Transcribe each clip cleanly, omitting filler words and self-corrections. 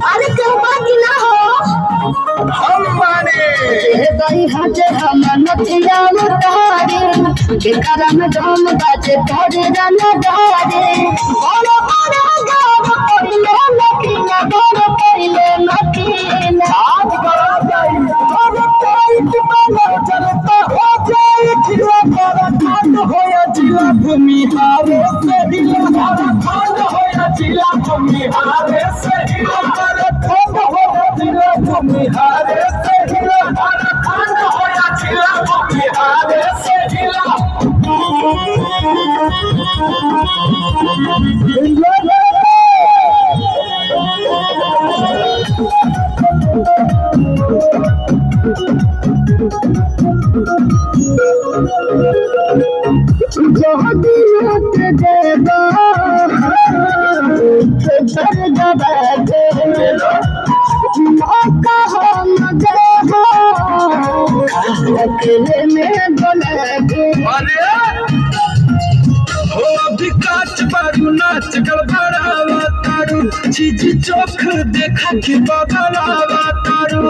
अरे क्यों बाकी ना हो हम माने गई हजे हम नथिया उतारे के करम धम बाजे तोरे रना धारे बड़ा बड़ा गाव पहिले नथिया बड़ा पहिले नथिया आज करा जाई और टाइट बना चलता हो जाए जिला बड़ा खंड होया जिला भूमि हारे से हिला बड़ा खंड होया जिला भूमि हारे से हिला बड़ा खंड होया जिला भूमि हारे से हिला बड़ा खंड होया जिला भूमि हारे से हिला जो दिल के देगा कर दबाते मौका हो मगर हो अकेले में बोलेगे अरे हो अभी काच बारू नाच गड़बड़ावा तारू चीज चोख देखा कि बदलावा तारू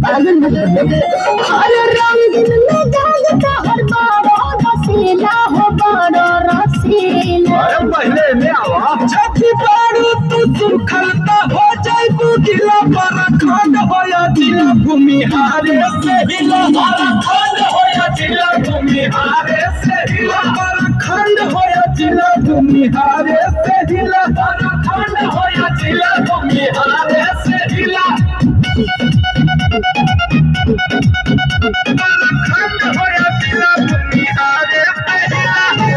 हर रंगीन में जागता हर बारो रसीला हो बारो रसीला अरे पहले में आवा छठी बारू तू सुखलता हो जाए तू गिला पर खंड होया जिला भूमि हारे से हिला पर खंड होया जिला भूमि हारे से हिला पर खंड होया जिला भूमि हारे से हिला पर खंड होया जिला भूमि हारे से हिला खंड होया जिला भूमि हारे से हिला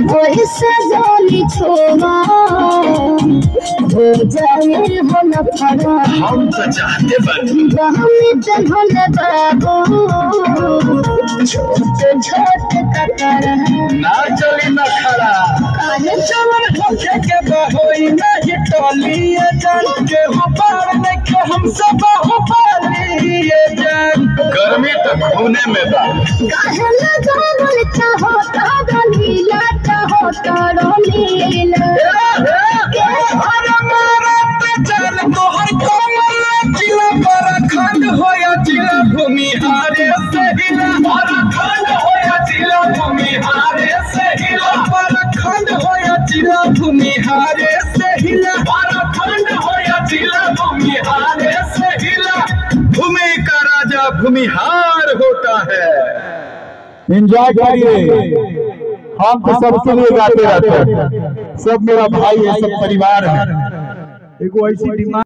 वही से जानी छोड़ा हो जाए हो न फरा हम तो चाहते बनी हम जन्म बाबू छोटे छोटे कतर ना चली न खड़ा काहे चलन होके के बहोई नहीं टोली ये जान के हो पार नहीं के हम सब हो पाली ये जान गर्मी तक खूने में बा काहे न जानल चाहो तारा लीला चाहो तारा लीला अरे मारा पे चल तोहर कोमल जिला पर खंड होया जिला भूमि हारे से हिला पर खंड होया जिला भूमि हारे से हिला पर खंड होया जिला भूमि हारे से हिला पर खंड होया जिला भूमि हारे से हिला भूमि का राजा भूमिहार होता है। एंजॉय करिए, हम तो सबके लिए गाते रहते हैं, सब मेरा भाई है, सब परिवार है। एक ऐसी डिमांड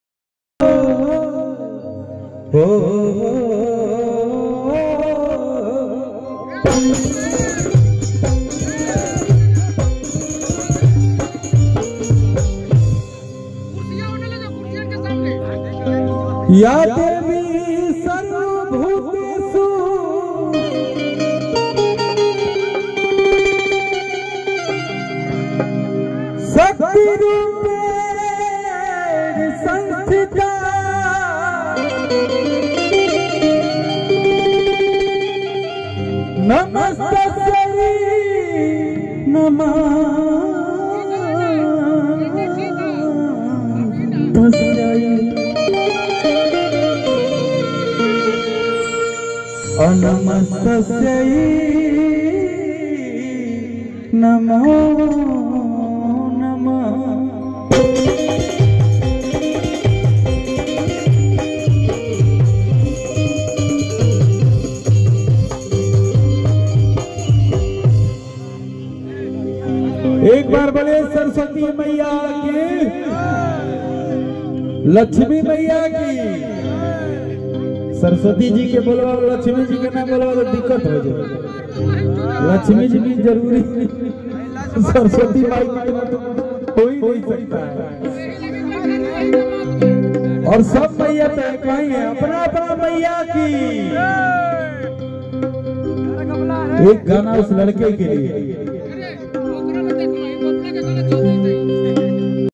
या देवी सर्वभूतेषु शक्तिरूपेण संस्थिता नमस्तस्यै नमस्तस्यै नमस्तस्यै नमो नमः। एक बार बोले सरस्वती मैया की, लक्ष्मी मैया की। सरस्वती जी के बोलवा, लक्ष्मी जी के ना बोलवा तो दिक्कत हो जाए। लक्ष्मी जी भी जरूरी, सरस्वती माई हो ही नहीं सकता है। और सब मैया तो कहीं है, अपना अपना मैया की। एक गाना उस लड़के के लिए